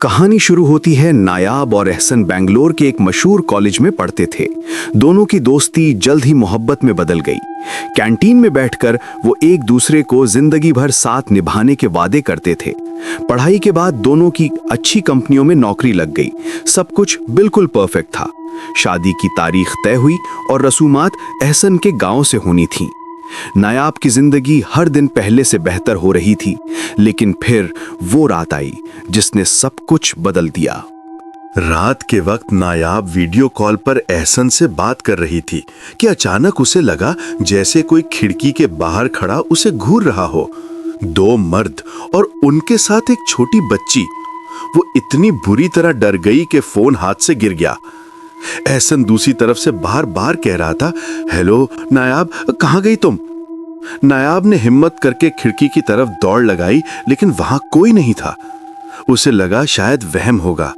कहानी शुरू होती है। नायाब और एहसन बेंगलोर के एक मशहूर कॉलेज में पढ़ते थे। दोनों की दोस्ती जल्द ही मोहब्बत में बदल गई। कैंटीन में बैठकर वो एक दूसरे को जिंदगी भर साथ निभाने के वादे करते थे। पढ़ाई के बाद दोनों की अच्छी कंपनियों में नौकरी लग गई। सब कुछ बिल्कुल परफेक्ट था। शादी की तारीख तय हुई और रसूमात एहसन के गांव से होनी थी। नायाब की जिंदगी हर दिन पहले से बेहतर हो रही थी, लेकिन फिर वो रात आई जिसने सब कुछ बदल दिया। रात के वक्त नायाब वीडियो कॉल पर एहसन से बात कर रही थी कि अचानक उसे लगा जैसे कोई खिड़की के बाहर खड़ा उसे घूर रहा हो। दो मर्द और उनके साथ एक छोटी बच्ची। वो इतनी बुरी तरह डर गई कि फोन हाथ से गिर गया। एहसन दूसरी तरफ से बार बार कह रहा था, हेलो नायाब, कहाँ गई तुम? नायाब ने हिम्मत करके खिड़की की तरफ दौड़ लगाई, लेकिन वहां कोई नहीं था। उसे लगा शायद वहम होगा।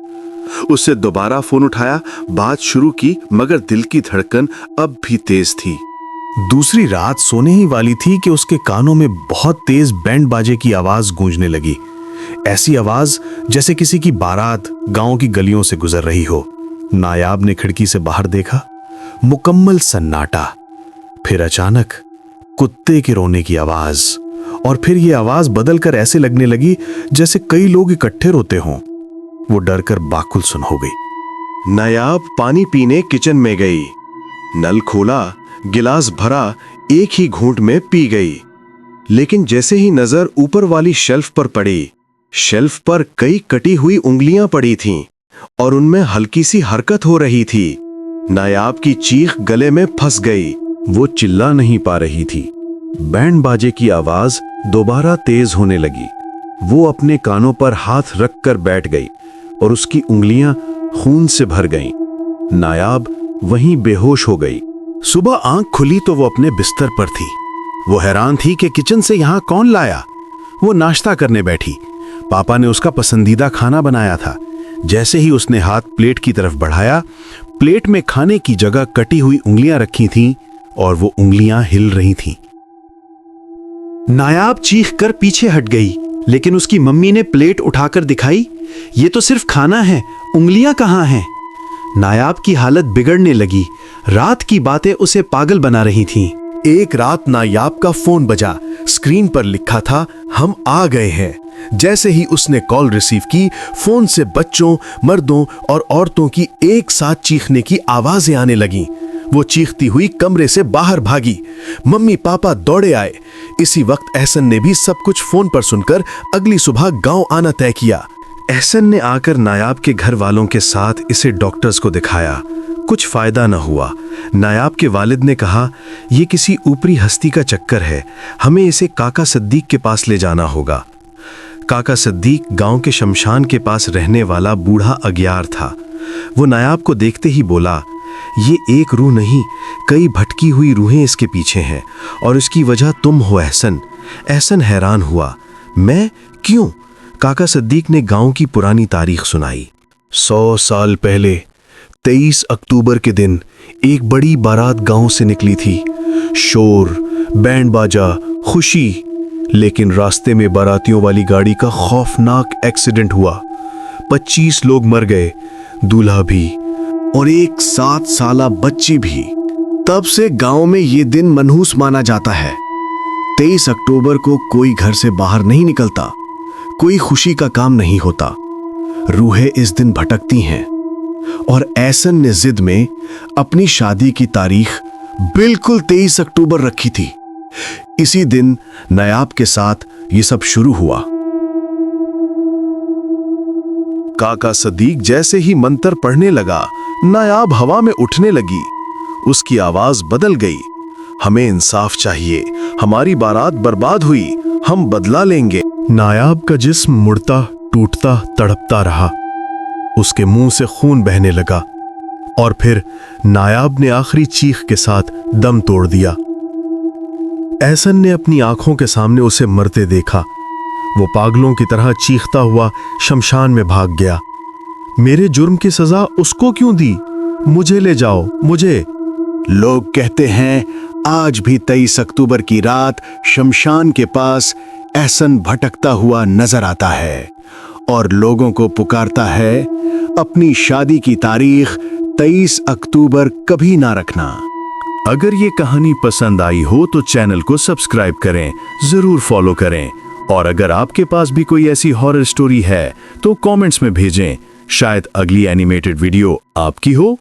उससे दोबारा फोन उठाया, बात शुरू की, मगर दिल की धड़कन अब भी तेज थी। दूसरी रात सोने ही वाली थी कि उसके कानों में बहुत तेज बैंड बाजे की आवाज गूंजने लगी। ऐसी आवाज जैसे किसी की बारात गांव की गलियों से गुजर रही हो। नायाब ने खिड़की से बाहर देखा, मुकम्मल सन्नाटा। फिर अचानक कुत्ते के रोने की आवाज, और फिर यह आवाज बदलकर ऐसे लगने लगी जैसे कई लोग इकट्ठे रोते हों। वो डरकर बाकुल सुन हो गई। नायाब पानी पीने किचन में गई। नल खोला, गिलास भरा, एक ही घूंट में पी गई। लेकिन जैसे ही नजर ऊपर वाली शेल्फ पर पड़ी, शेल्फ पर कई कटी हुई उंगलियां पड़ी थीं और उनमें हल्की सी हरकत हो रही थी। नायाब की चीख गले में फंस गई। वो चिल्ला नहीं पा रही थी। बैंड बाजे की आवाज दोबारा तेज होने लगी। वो अपने कानों पर हाथ रखकर बैठ गई और उसकी उंगलियां खून से भर गईं। नायाब वहीं बेहोश हो गई। सुबह आंख खुली तो वो अपने बिस्तर पर थी। वो हैरान थी कि किचन से यहां कौन लाया। वो नाश्ता करने बैठी। पापा ने उसका पसंदीदा खाना बनाया था। जैसे ही उसने हाथ प्लेट की तरफ बढ़ाया, प्लेट में खाने की जगह कटी हुई उंगलियां रखी थीं और वो उंगलियां हिल रही थीं। नायाब चीखकर पीछे हट गई, लेकिन उसकी मम्मी ने प्लेट उठाकर दिखाई। ये तो सिर्फ खाना है, उंगलियां कहाँ हैं? नायाब की हालत बिगड़ने लगी। रात की बातें उसे पागल बना रही थीं। एक रात नायाब का फोन बजा। स्क्रीन पर लिखा था, हम आ गए हैं। जैसे ही उसने कॉल रिसीव की, फोन से बच्चों, मर्दों और औरतों की एक साथ चीखने की आवाजें आने लगीं। वो चीखती हुई कमरे से बाहर भागी। मम्मी पापा दौड़े आए। इसी वक्त एहसन ने भी सब कुछ फोन पर सुनकर अगली सुबह गांव आना तय किया। एहसन ने आकर नायाब के घर वालों के साथ इसे डॉक्टर्स को दिखाया। कुछ फायदा न हुआ। नायाब के वालिद ने कहा, यह किसी ऊपरी हस्ती का चक्कर है, हमें इसे काका सिद्दीक के पास ले जाना होगा। काका सिद्दीक गांव के शमशान के पास रहने वाला बूढ़ा अगियार था। वो नायाब को देखते ही बोला, ये एक रूह नहीं, कई भटकी हुई रूहें इसके पीछे हैं और इसकी वजह तुम हो एहसन। एहसन हैरान हुआ, मैं? क्यों? काका सिद्दीक ने गांव की पुरानी तारीख सुनाई। 100 साल पहले 23 अक्टूबर के दिन एक बड़ी बारात गांव से निकली थी। शोर, बैंड बाजा, खुशी। लेकिन रास्ते में बारातियों वाली गाड़ी का खौफनाक एक्सीडेंट हुआ। 25 लोग मर गए, दूल्हा भी और एक 7 साला बच्ची भी। तब से गांव में ये दिन मनहूस माना जाता है। 23 अक्टूबर को कोई घर से बाहर नहीं निकलता, कोई खुशी का काम नहीं होता। रूहें इस दिन भटकती हैं। और एहसन ने जिद में अपनी शादी की तारीख बिल्कुल 23 अक्टूबर रखी थी। इसी दिन नायाब के साथ ये सब शुरू हुआ। काका सिद्दीक जैसे ही मंत्र पढ़ने लगा, नायाब हवा में उठने लगी। उसकी आवाज बदल गई, हमें इंसाफ चाहिए, हमारी बारात बर्बाद हुई, हम बदला लेंगे। नायाब का जिस्म मुड़ता, टूटता, तड़पता रहा। उसके मुंह से खून बहने लगा और फिर नायाब ने आखिरी चीख के साथ दम तोड़ दिया। एहसन ने अपनी आंखों के सामने उसे मरते देखा। वो पागलों की तरह चीखता हुआ शमशान में भाग गया। मेरे जुर्म की सजा उसको क्यों दी? मुझे ले जाओ, मुझे। लोग कहते हैं आज भी 23 अक्टूबर की रात शमशान के पास एहसन भटकता हुआ नजर आता है और लोगों को पुकारता है अपनी शादी की तारीख 23 अक्टूबर कभी ना रखना। अगर ये कहानी पसंद आई हो तो चैनल को सब्सक्राइब करें, जरूर फॉलो करें, और अगर आपके पास भी कोई ऐसी हॉरर स्टोरी है तो कमेंट्स में भेजें, शायद अगली एनिमेटेड वीडियो आपकी हो।